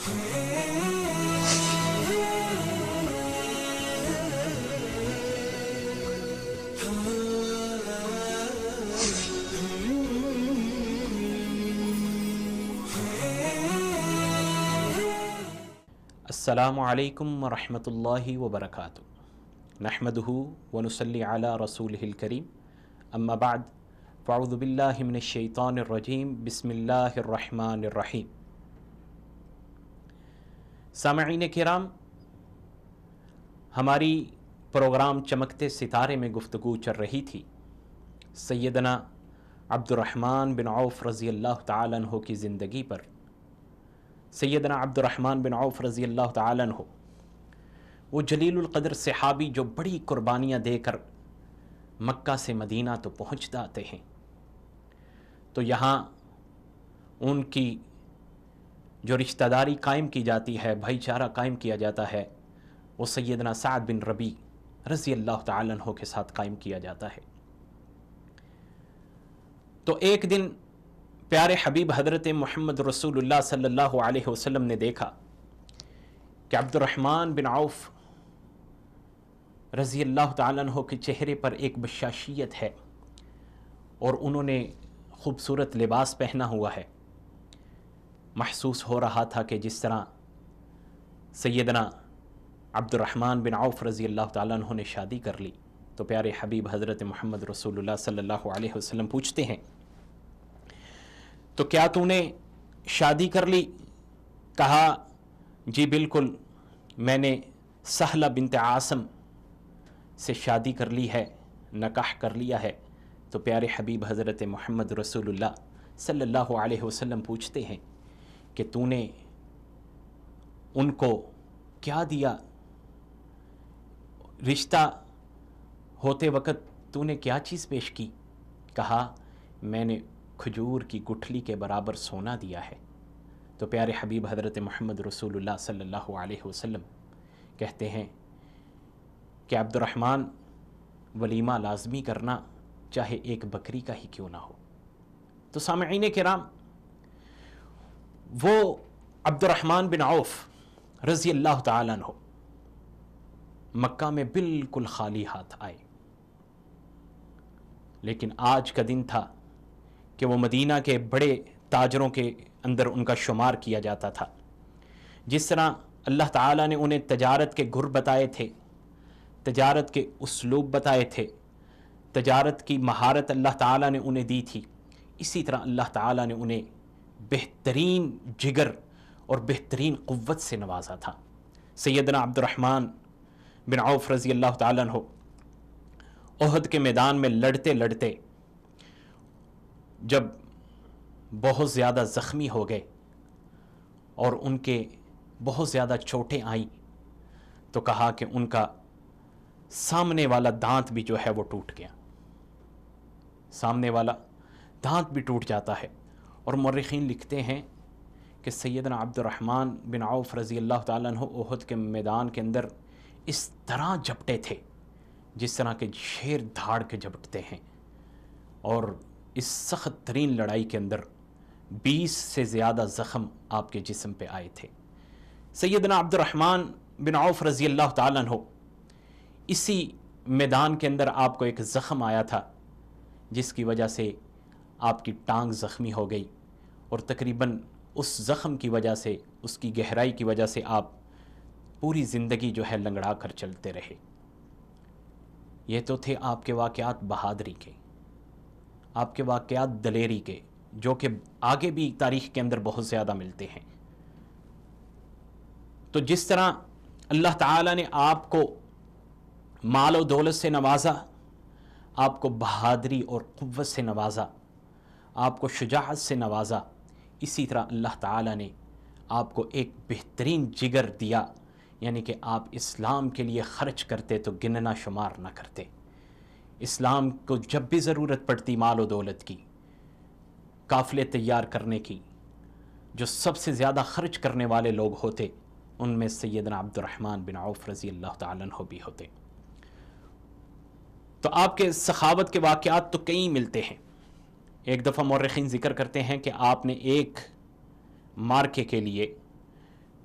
السلام علیکم ورحمۃ اللہ وبرکاتہ نحمدہ ونصلی علی رسولہ الکریم اما بعد فاعوذ باللہ من الشیطان الرجیم بسم اللہ الرحمن الرحیم۔ سامعین کرام، ہماری پروگرام چمکتے ستارے میں گفتگو چل رہی تھی سیدنا عبد الرحمن بن عوف رضی اللہ تعالیٰ عنہ کی زندگی پر۔ سیدنا عبد الرحمن بن عوف رضی اللہ تعالیٰ عنہ وہ جلیل القدر صحابی جو بڑی قربانیاں دے کر مکہ سے مدینہ تو پہنچ جاتے ہیں، تو یہاں ان کی جو رشتہ داری قائم کی جاتی ہے، بھائی چارہ قائم کیا جاتا ہے، وہ سیدنا سعد بن ربیع رضی اللہ تعالیٰ عنہ کے ساتھ قائم کیا جاتا ہے۔ تو ایک دن پیارے حبیب حضرت محمد رسول اللہ صلی اللہ علیہ وسلم نے دیکھا کہ عبد الرحمن بن عوف رضی اللہ تعالیٰ عنہ کے چہرے پر ایک بشاشیت ہے اور انہوں نے خوبصورت لباس پہنا ہوا ہے۔ محسوس ہو رہا تھا کہ جس طرح سیدنا عبد الرحمن بن عوف رضی اللہ تعالیٰ عنہ نے شادی کر لی، تو پیارے حبیب حضرت محمد رسول اللہ صلی اللہ علیہ وسلم پوچھتے ہیں، تو کیا تو نے شادی کر لی؟ کہا جی بالکل، میں نے سہلہ بنت عاصم سے شادی کر لی ہے، نکاح کر لیا ہے۔ تو پیارے حبیب حضرت محمد رسول اللہ صلی اللہ علیہ وسلم پوچھتے ہیں کہ تو نے ان کو کیا دیا؟ رشتہ ہوتے وقت تو نے کیا چیز پیش کی؟ کہا میں نے کھجور کی گٹھلی کے برابر سونا دیا ہے۔ تو پیارے حبیب حضرت محمد رسول اللہ صلی اللہ علیہ وسلم کہتے ہیں کہ عبد الرحمن، ولیمہ لازمی کرنا، چاہے ایک بکری کا ہی کیوں نہ ہو۔ تو سامعین کرام، وہ عبد الرحمن بن عوف رضی اللہ تعالیٰ عنہ مکہ میں بالکل خالی ہاتھ آئے، لیکن آج کا دن تھا کہ وہ مدینہ کے بڑے تاجروں کے اندر ان کا شمار کیا جاتا تھا۔ جس طرح اللہ تعالیٰ نے انہیں تجارت کے گر بتائے تھے، تجارت کے اسلوب بتائے تھے، تجارت کی مہارت اللہ تعالیٰ نے انہیں دی تھی، اسی طرح اللہ تعالیٰ نے انہیں بہترین جگر اور بہترین قوت سے نوازا تھا۔ سیدنا عبد الرحمن بن عوف رضی اللہ تعالیٰ عنہ احد کے میدان میں لڑتے لڑتے جب بہت زیادہ زخمی ہو گئے اور ان کے بہت زیادہ چوٹیں آئیں، تو کہا کہ ان کا سامنے والا دانت بھی جو ہے وہ ٹوٹ گیا، سامنے والا دانت بھی ٹوٹ جاتا ہے۔ اور مورخین لکھتے ہیں کہ سیدنا عبد الرحمن بن عوف رضی اللہ تعالیٰ عنہ احد کے میدان کے اندر اس طرح جھپٹے تھے جس طرح کہ شیر دھاڑ کے جھپٹتے ہیں، اور اس سخت ترین لڑائی کے اندر 20 سے زیادہ زخم آپ کے جسم پہ آئے تھے۔ سیدنا عبد الرحمن بن عوف رضی اللہ تعالیٰ عنہ اسی میدان کے اندر آپ کو ایک زخم آیا تھا جس کی وجہ سے آپ کی ٹانگ زخمی ہو گئی، اور تقریباً اس زخم کی وجہ سے، اس کی گہرائی کی وجہ سے آپ پوری زندگی جو ہے لنگڑا کر چلتے رہے۔ یہ تو تھے آپ کے واقعات بہادری کے، آپ کے واقعات دلیری کے، جو کہ آگے بھی تاریخ کے اندر بہت زیادہ ملتے ہیں۔ تو جس طرح اللہ تعالیٰ نے آپ کو مال و دولت سے نوازا، آپ کو بہادری اور قوت سے نوازا، آپ کو شجاعت سے نوازا، اسی طرح اللہ تعالیٰ نے آپ کو ایک بہترین جگر دیا، یعنی کہ آپ اسلام کے لیے خرچ کرتے تو گننا شمار نہ کرتے۔ اسلام کو جب بھی ضرورت پڑتی مال و دولت کی، قافلے تیار کرنے کی، جو سب سے زیادہ خرچ کرنے والے لوگ ہوتے ان میں سیدنا عبد الرحمن بن عوف رضی اللہ تعالیٰ عنہ بھی ہوتے۔ تو آپ کے سخاوت کے واقعات تو کئی ملتے ہیں۔ ایک دفعہ مورخین ذکر کرتے ہیں کہ آپ نے ایک مارکے کے لیے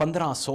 1500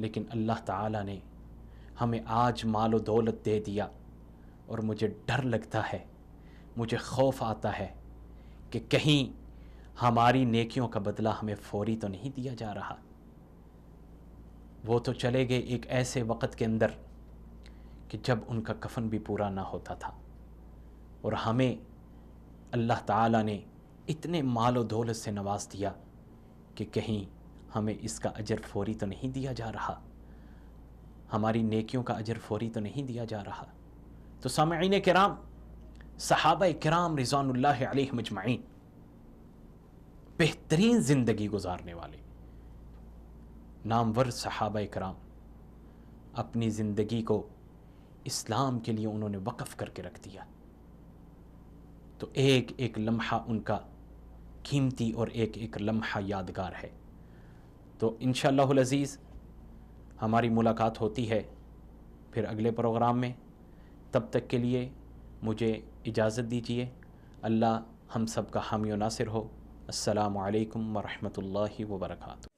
لیکن اللہ تعالیٰ نے ہمیں آج مال و دولت دے دیا، اور مجھے ڈر لگتا ہے، مجھے خوف آتا ہے کہ کہیں ہماری نیکیوں کا بدلہ ہمیں فوری تو نہیں دیا جا رہا۔ وہ تو چلے گئے ایک ایسے وقت کے اندر کہ جب ان کا کفن بھی پورا نہ ہوتا تھا، اور ہمیں اللہ تعالیٰ نے اتنے مال و دولت سے نواز دیا کہ کہیں ہمیں اس کا اجر فوری تو نہیں دیا جا رہا، ہماری نیکیوں کا اجر فوری تو نہیں دیا جا رہا۔ تو سامعین کرام، صحابہ کرام رضوان اللہ علیہم اجمعین بہترین زندگی گزارنے والے نامور صحابہ کرام، اپنی زندگی کو اسلام کے لیے انہوں نے وقف کر کے رکھ دیا۔ تو ایک ایک لمحہ ان کا قیمتی اور ایک ایک لمحہ یادگار ہے۔ تو انشاءاللہ العزیز ہماری ملاقات ہوتی ہے پھر اگلے پروگرام میں، تب تک کے لیے مجھے اجازت دیجیے۔ اللہ ہم سب کا حامی و ناصر ہو۔ السلام علیکم ورحمۃ اللہ وبرکاتہ۔